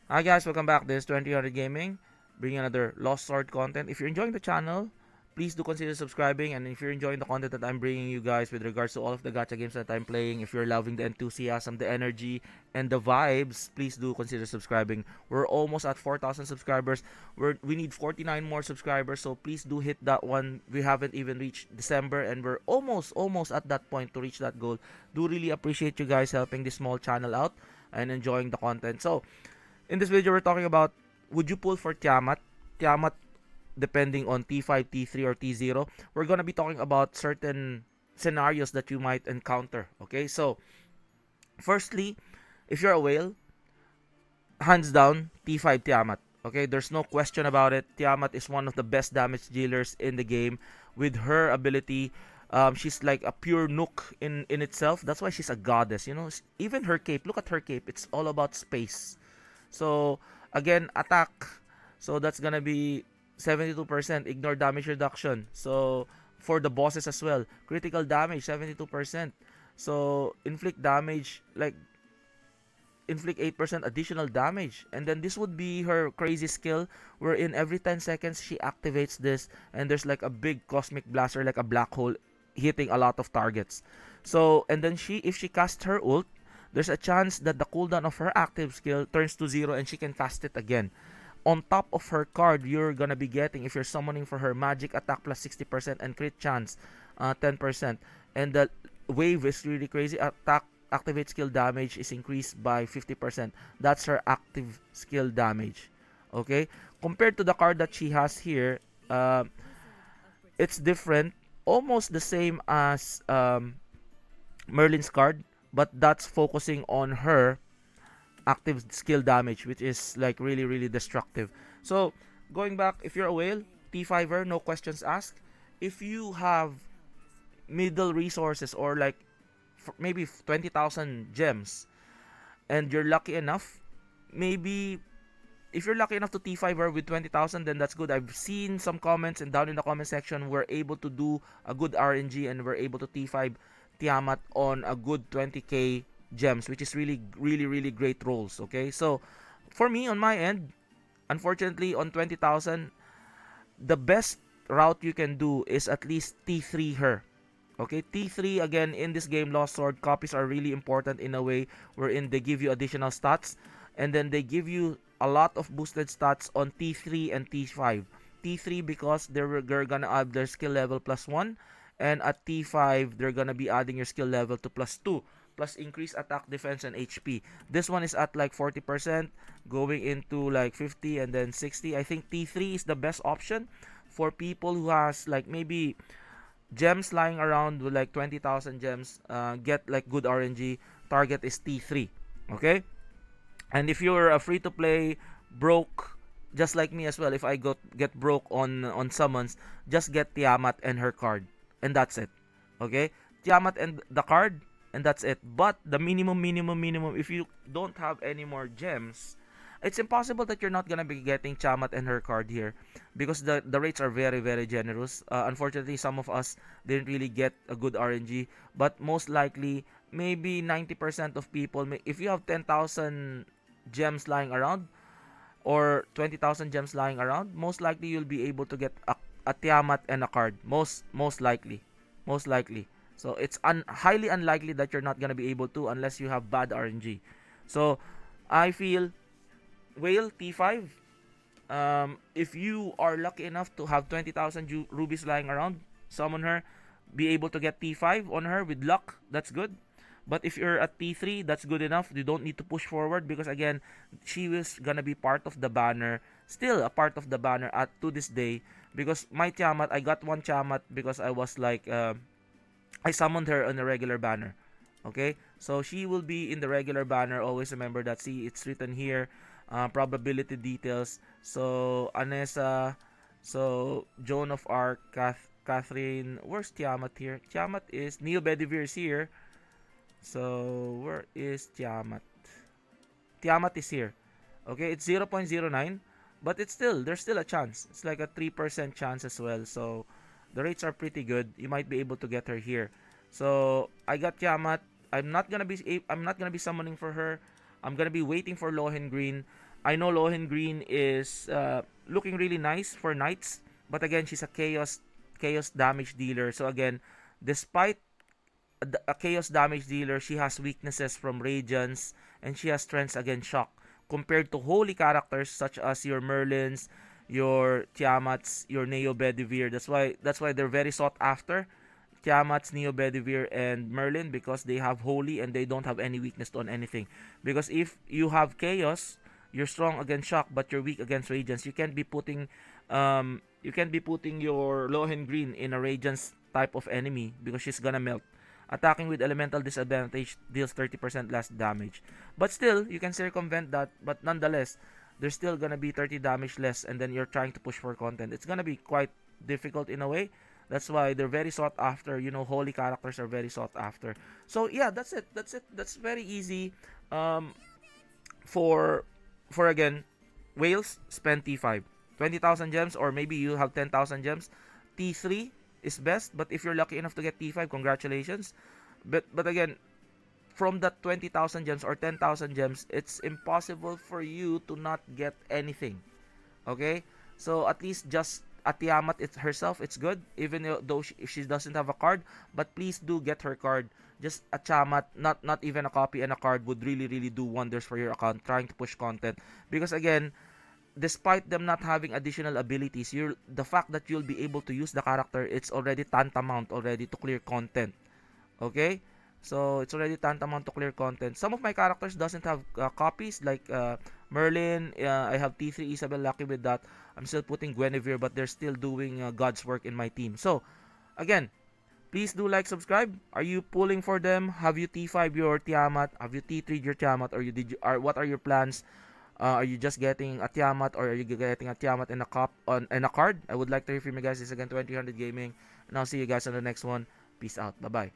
Hi guys, welcome back. This is 2000 Gaming, bringing another Lost Sword content. If you're enjoying the channel, please do consider subscribing. And if you're enjoying the content that I'm bringing you guys with regards to all of the gacha games that I'm playing, if you're loving the enthusiasm, the energy, and the vibes, please do consider subscribing. We're almost at 4,000 subscribers. We need 49 more subscribers, so please do hit that one. We haven't even reached December, and we're almost at that point to reach that goal. Do really appreciate you guys helping this small channel out and enjoying the content. So in this video, we're talking about would you pull for Tiamat? Tiamat depending on T5, T3, or T0. We're gonna be talking about certain scenarios that you might encounter. Okay, so firstly, if you're a whale, hands down, T5 Tiamat. Okay, there's no question about it. Tiamat is one of the best damage dealers in the game. With her ability, she's like a pure nook in itself. That's why she's a goddess. You know, even her cape. Look at her cape. It's all about space. So again, attack. So that's gonna be 72%. Ignore damage reduction. So for the bosses as well, critical damage 72%. So inflict damage like inflict 8% additional damage. And then this would be her crazy skill wherein every 10 seconds she activates this and there's like a big cosmic blaster like a black hole hitting a lot of targets. So and then if she casts her ult, there's a chance that the cooldown of her active skill turns to 0 and she can cast it again. On top of her card, you're gonna be getting, if you're summoning for her, magic attack plus 60% and crit chance 10%. And the wave is really crazy. Attack activate skill damage is increased by 50%. That's her active skill damage. Okay? Compared to the card that she has here, it's different. Almost the same as Merlin's card, but that's focusing on her active skill damage, which is like really destructive. So going back, if you're a whale, T5er, no questions asked. If you have middle resources or like maybe 20,000 gems and you're lucky enough, maybe if you're lucky enough to T5er with 20,000, then that's good. I've seen some comments, and down in the comment section we're able to do a good RNG and we're able to T5 Tiamat on a good 20k gems, which is really great rolls. Okay, so for me on my end, unfortunately on 20,000, the best route you can do is at least T3 her. Okay, T3 again in this game, Lost Sword, copies are really important in a way wherein they give you additional stats and then they give you a lot of boosted stats on T3 and T5. T3 because they're gonna add their skill level plus 1, and at T5 they're gonna be adding your skill level to plus 2 plus increased attack, defense, and HP. This one is at like 40%, going into like 50 and then 60. I think T3 is the best option for people who has like maybe gems lying around with like 20,000 gems, get like good RNG. Target is T3. Okay? And if you're a free to play broke just like me as well, if I get broke on summons, just get Tiamat and her card and that's it. Okay? Tiamat and the card and that's it. But the minimum, if you don't have any more gems, it's impossible that you're not gonna be getting Chamat and her card here because the rates are very generous. Unfortunately, some of us didn't really get a good RNG, but most likely maybe 90% of people, if you have 10,000 gems lying around or 20,000 gems lying around, most likely you'll be able to get a Tiamat and a card. Most likely, most likely. So it's highly unlikely that you're not gonna be able to unless you have bad RNG. So I feel whale T5. If you are lucky enough to have 20,000 rubies lying around, summon her, be able to get T5 on her with luck, that's good. But if you're at T3, that's good enough. You don't need to push forward because again, she was gonna be part of the banner, still a part of the banner at to this day. Because my Tiamat, I got one Tiamat because I was like, I summoned her on a regular banner. Okay, so she will be in the regular banner. Always remember that. See, it's written here. Probability details. So Anessa, so Joan of Arc, Catherine. Where's Tiamat here? Tiamat is Neil Bedivere is here. So where is Tiamat? Tiamat is here. Okay, it's 0.09, but it's still there's still a chance. It's like a 3% chance as well. So the rates are pretty good. You might be able to get her here. So I got Tiamat. I'm not gonna be summoning for her. I'm gonna be waiting for Lohen Green. I know Lohen Green is looking really nice for Knights, but again, she's a chaos damage dealer. So again, despite a chaos damage dealer, she has weaknesses from Radiance and she has strengths against shock. Compared to holy characters such as your Merlins, your Tiamats, your Neo Bedivere. That's why they're very sought after. Tiamat's, Neo Bedivere, and Merlin, because they have holy and they don't have any weakness on anything. Because if you have chaos, you're strong against shock but you're weak against radiance. You can't be putting your Lohen Green in a radiance type of enemy because she's gonna melt. Attacking with elemental disadvantage deals 30% less damage. But still, you can circumvent that, but nonetheless, there's still gonna be 30 damage less and then you're trying to push for content. It's gonna be quite difficult in a way. That's why they're very sought after. Holy characters are very sought after. So yeah, that's it. That's very easy. Um, for again, Wales, spend T5. 20,000 gems, or maybe you have 10,000 gems. T3 is best, but if you're lucky enough to get T5, congratulations. But again, from that 20,000 gems or 10,000 gems, it's impossible for you to not get anything. Okay? So at least just at Tiamat herself, it's good, even though she doesn't have a card. But please do get her card. Just a Tiamat, not even a copy and a card would really really do wonders for your account trying to push content. Because again, despite them not having additional abilities, the fact that you'll be able to use the character, it's already tantamount already to clear content. Okay? So it's already tantamount to clear content. Some of my characters doesn't have copies, like Merlin. I have T3 Isabel, lucky with that. I'm still putting Guinevere, but they're still doing God's work in my team. So again, please do like, subscribe. Are you pulling for them? Have you T5 your Tiamat? Have you T3 your Tiamat? Or what are your plans? Are you just getting a Tiamat, or are you getting a Tiamat and a card? I would like to hear from you guys. This is again 2000 Gaming, and I'll see you guys on the next one. Peace out. Bye bye.